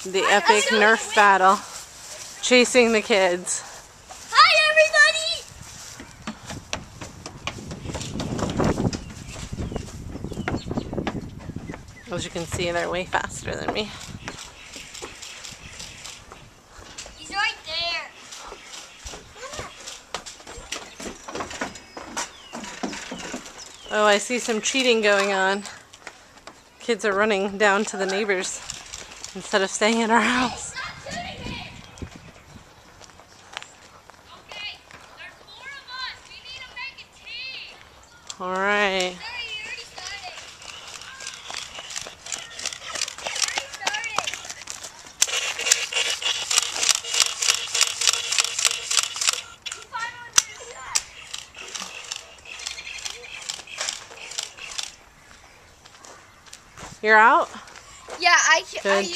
The epic Nerf battle. Chasing the kids. Hi, everybody! As you can see, they're way faster than me. He's right there. Oh, I see some cheating going on. Kids are running down to the neighbors instead of staying in our house. Stop shooting me! Okay, there's 4 of us. We need to make a team. All right. Sorry, you already started. You're out? Yeah, Good job.